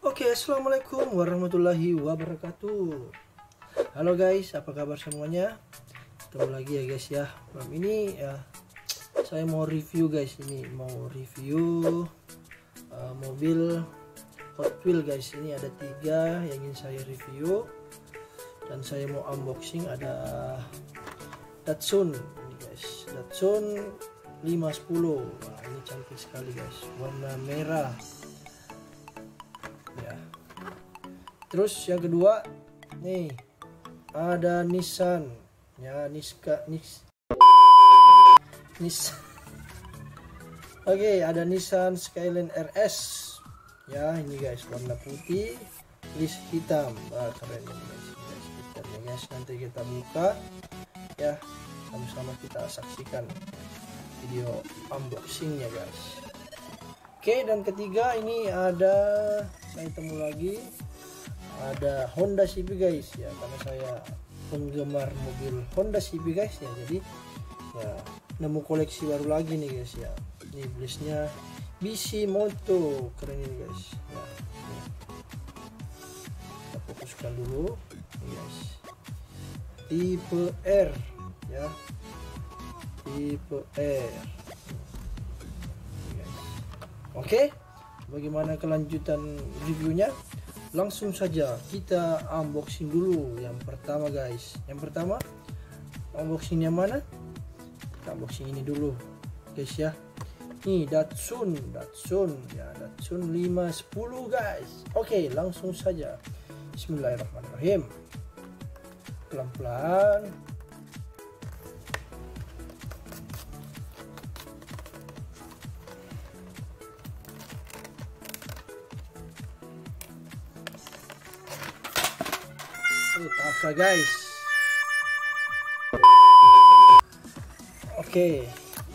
Oke, assalamualaikum warahmatullahi wabarakatuh. Halo guys, apa kabar semuanya? Ketemu lagi ya guys ya. Malam ini ya saya mau review guys. Ini mau review mobil Hotweels guys. Ini ada 3 yang ingin saya review dan saya mau unboxing. Ada Datsun ini guys, Datsun 510. Wah, ini cantik sekali guys, warna merah ya. Terus yang kedua nih ada Nissan ya, Nissan. Oke, ada Nissan Skyline RS ya, ini guys warna putih list hitam. Wah, keren ini guys, stikernya guys. Nanti kita buka ya, sama-sama kita saksikan video unboxingnya guys. Oke, dan ketiga ini ada saya temu lagi, ada Honda CB guys ya, karena saya penggemar mobil Honda CB guys ya, jadi ya nemu koleksi baru lagi nih guys ya. Ini blisnya BC Moto, keren ini guys ya. Kita fokuskan dulu nih guys, tipe R ya, tipe R. Oke, bagaimana kelanjutan reviewnya? Langsung saja kita unboxing dulu. Yang pertama guys, unboxing yang mana? Kita unboxing ini dulu guys ya. Nih Datsun ya, Datsun 510 guys. Oke, langsung saja. Bismillahirrahmanirrahim. Pelan-pelan. Apakah guys? Oke,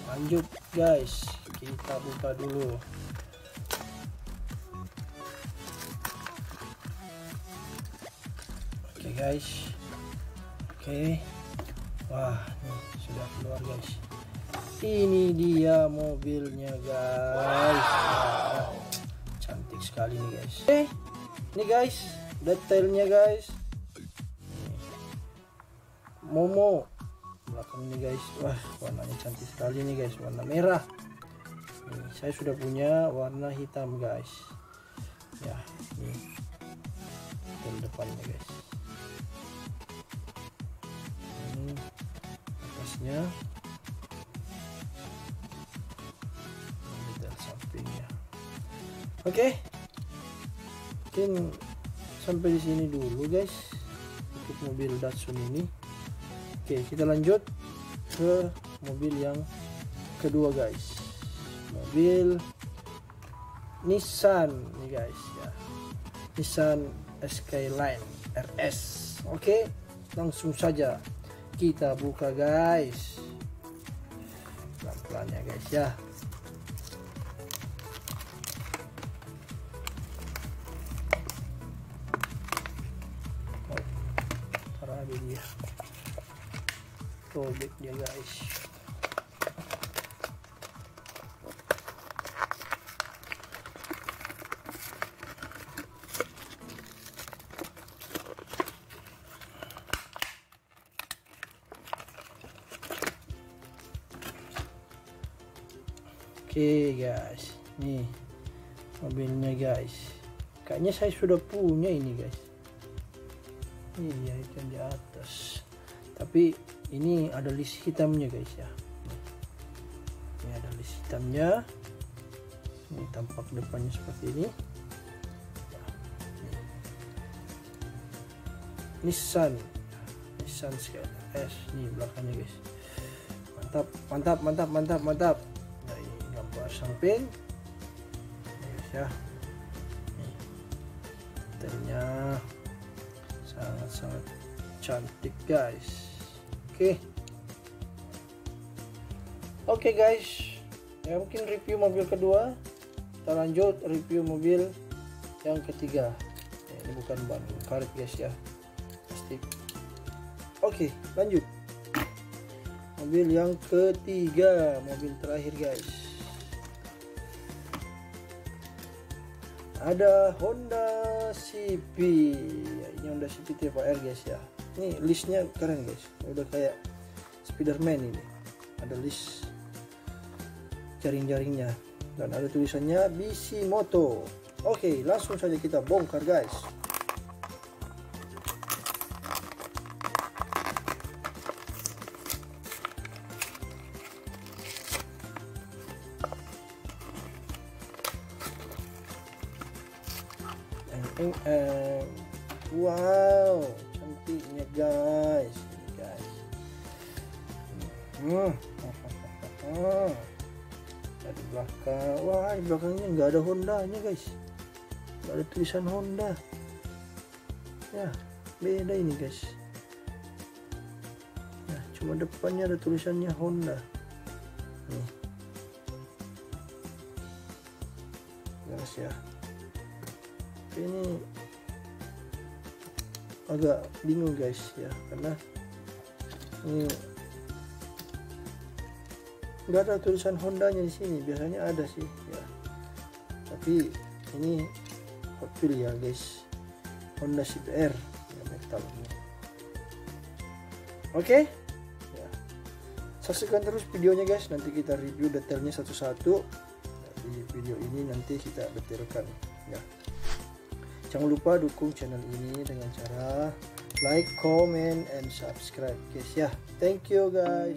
lanjut guys, kita buka dulu. Oke guys, oke, wah nih sudah keluar guys. Ini dia mobilnya guys. Wah, cantik sekali nih guys. Ini guys detailnya guys. Momo belakang ini guys, wah warnanya cantik sekali nih guys, warna merah. Nih, saya sudah punya warna hitam guys ya. Nih detail depannya guys, ini atasnya, detail sampingnya. Oke, mungkin sampai di sini dulu guys untuk mobil Datsun ini. Oke, kita lanjut ke mobil yang kedua guys, mobil Nissan nih guys ya, Nissan Skyline RS. Oke, langsung saja kita buka guys, pelan-pelan ya guys ya. Ada dia, robek dia guys. Oke guys, nih mobilnya guys. Kayaknya saya sudah punya ini guys. Iya, itu yang di atas, tapi ini ada list hitamnya guys ya. Ini ada list hitamnya. Ini tampak depannya seperti ini. Nissan Skyline S. Nih belakangnya guys. Mantap. Nah, ini gambar samping guys ya. Nih detailnya sangat cantik guys. Oke guys ya, mungkin review mobil kedua. Kita lanjut review mobil yang ketiga ya, ini bukan ban karet guys ya, plastik. Oke, lanjut mobil yang ketiga, mobil terakhir guys. Ada Honda CP ya, ini Honda CP tipe R guys ya. Ini listnya keren guys, udah kayak Spiderman ini. Ada list jaring-jaringnya dan ada tulisannya BC Moto. Oke, langsung saja kita bongkar guys. Wow, cantiknya guys. Ini guys. Dari belakang, wah di belakangnya nggak ada Hondanya guys, nggak ada tulisan Honda ya, beda ini guys. Nah, cuma depannya ada tulisannya Honda nih guys ya. Ini agak bingung guys ya, karena ini nggak ada tulisan Hondanya di sini. Biasanya ada sih ya, tapi ini Hotweels ya guys, Honda CBR ya, metal ini. Oke ya, saksikan terus videonya guys, nanti kita review detailnya satu-satu. Di video ini nanti kita detailkan ya. Jangan lupa dukung channel ini dengan cara like, comment, and subscribe guys ya. Thank you guys.